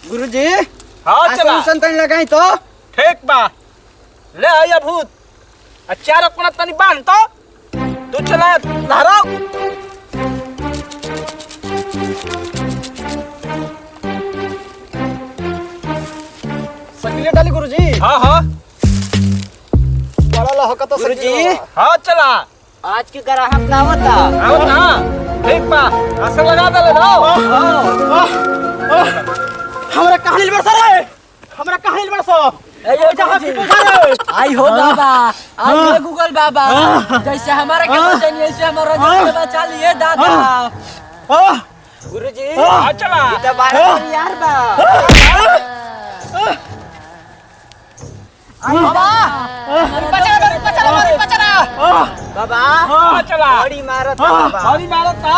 गुरुजी हाँ चला संतन लगाई तो ठीक बा ले आया भूत चार कोना तनी बांध तो तू चला लहराओ सकीले डाली गुरुजी। हाँ हाँ बड़ा लहका तो गुरुजी। हाँ चला आज की ग्राहक ना होता आओ ना ठीक बा असर लगा दे ले जाओ हमरा कहानी बरसा रे हमरा कहानी बरसा आई हो बाबा आई हो गूगल बाबा जैसे हमारा के बचन ऐसे हमारा जो बचा लिए दादा गुरुजी हाँ चला इतना बारह यार बा बाबा बचा बाबा हाँ चला बड़ी मारत बाबा बड़ी मारत ना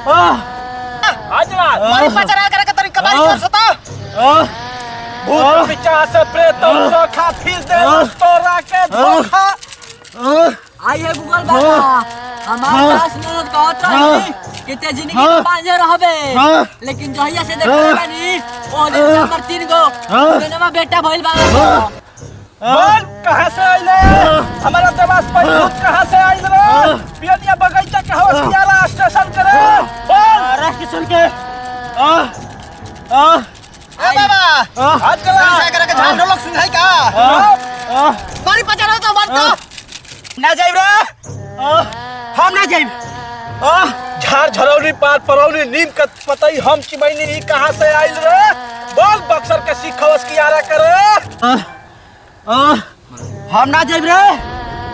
हाँ चला मारी बचा करे के तरीका बारी कर सता भूत पिशाच प्रेत धोखा फिर दे तोरा के धोखा आई है गूगल बाबा हमारे पास ननद कहत रही कि ते जिंदगी में बांझे रहबे लेकिन जहिया से देखले बानी ओ दिन नंबर 3 गो बेनवा बेटा भइल बा बोल कहाँ से आइले हमारा देवास पर भूत कहाँ से आइल रे पियनिया बगैचा के होशियारा स्टेशन करे बोल स्टेशन के ए बाबा हाँ चला ऐसा करे के झाल ढोलक सुनाई का मारी बचा रहा तो मत ना जाइब रे हम ना जाइब झाड़ झरौनी पार परौनी नीम का पतई हम चिमैनी ई कहाँ से आइल रे बोल बक्सर के सिखवस की आरा करे हम ना जाइब रे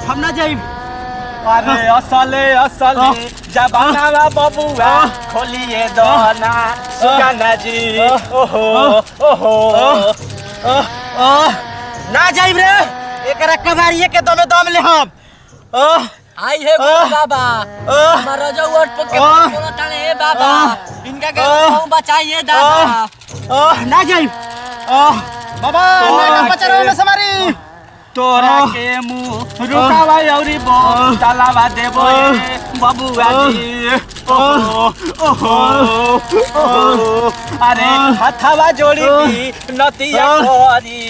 हम ना जाइब अरे असले जबाना बबुआ खोलिए दोना सुगाना जी ओहो ओहो ना जाइब रे एकरा कबारिए के दमे दम ले हम आई है गूगल बाबा हमारा जो वर्ड पर के बोला ताने हे बाबा इनका के हम बचाइए दादा ना जाइब बाबा ना बचा रहा मैं समारी तोरा के मुंह रुकावा औरी बो तालावा देबो बबुआ जी ओहो ओहो अरे हथवा जोड़ी की नतिया कोरी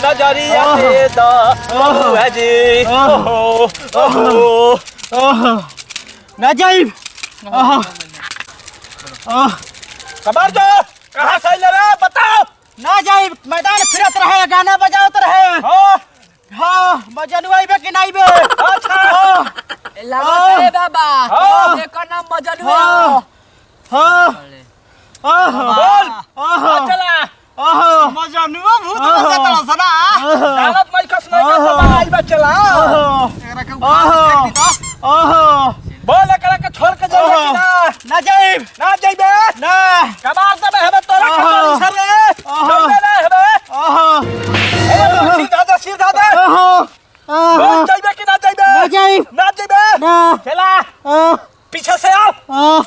नजरिया दे दो बबुआ जी ओहो ओहो ना जाइब खबर दो कहाँ से आइले रे बताओ ना जाइब मैदान फिरत रहे गाना बजावत रहे हाँ बजनुआ आइबे कि नहीं बे अच्छा लागत है बाबा एकर नाम मजनुआ बोल चला मजनुआ भूत बजा तला सना दानत नहीं कस बनाई बचला बोल एकरा के छोड़ के जाइबे कि ना जाइब ना जाइबे ना कबार दबे हबे तोरा के सर रे जाइबे ना हबे सीधा दे बोल जाइबे कि ना जाइबे ना जाइब ना जाइबे ना चला पीछे से आओ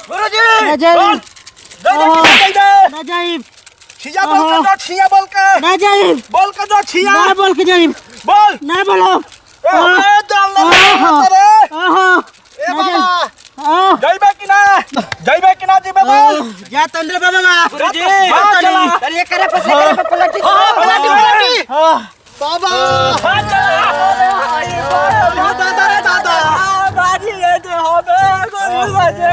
गुरुजी ना जाइब बोल जाइबे कि ना जाइबे ना जाइब छिया बोल के जो छिया बोल के ना जाइब बोल के जो छिया ना बोल के जाइब बोल ना बोलो ए डाल ले रे ए बाबा जाइबे कि ना जाइबे बोल जा तंद्रे बाबा गुरुजी चला अरे करे पे पलटी पलटी बाबा दादा रे दादा बाजी ये दे होबे गुरु बजे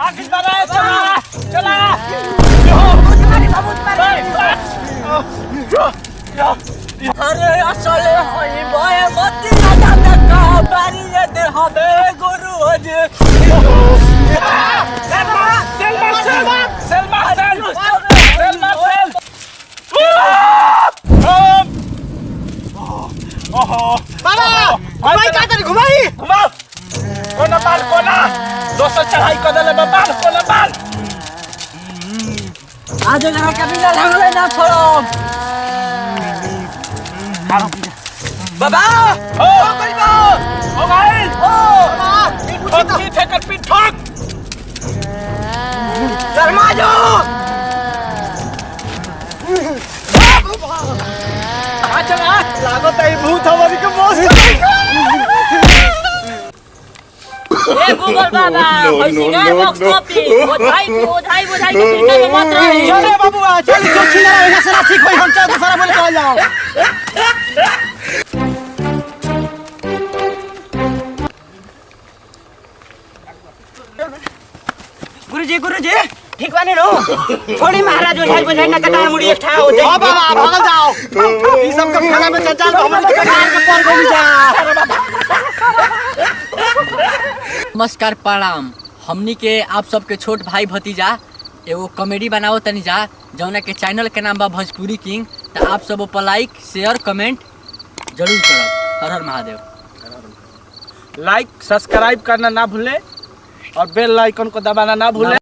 आखिर बाबा चला अरे असले होई बय मती दादा का बारी ये दे होबे गुरु बजे सेल्मा बाबा घुमाई का तरी घुमाई घुमाओ कोना बाल कोना दोसर चढ़ाई कर देले बाल कोना बाल आज घर के बिना लगले ना छोड़ो बाबा हो गई पीठ ठेकर पीठ ठोक शर्मा जो चला लागत है भूत हमारी के बॉस ए गूगल बाबा होई सिंगार बॉक्स कॉपी ओझाई के पीछे में मत रही। चले बाबूआ चल जो छिना रहे सारा ठीक होई हम चल दूसरा बोल कहल जाओ। गुरुजी ठीक बानी नो थोड़ी महाराज ओझाई बुझाई ना कटार मुड़ी एक ठा हो जाए। हां बाबा भागल जाओ ई सब के खाना में चल हम के कटार के पर गोली जा। नमस्कार प्रणाम। हमनी के आप सबके छोट भाई भतीजा एगो कॉमेडी बनाओ तनी जा जौना के चैनल के नाम बा भोजपुरी किंग। त आप सब पर लाइक शेयर कमेंट जरूर करब। हर हर महादेव। लाइक सब्सक्राइब करना ना भूले और बेल आइकन को दबाना ना भूले।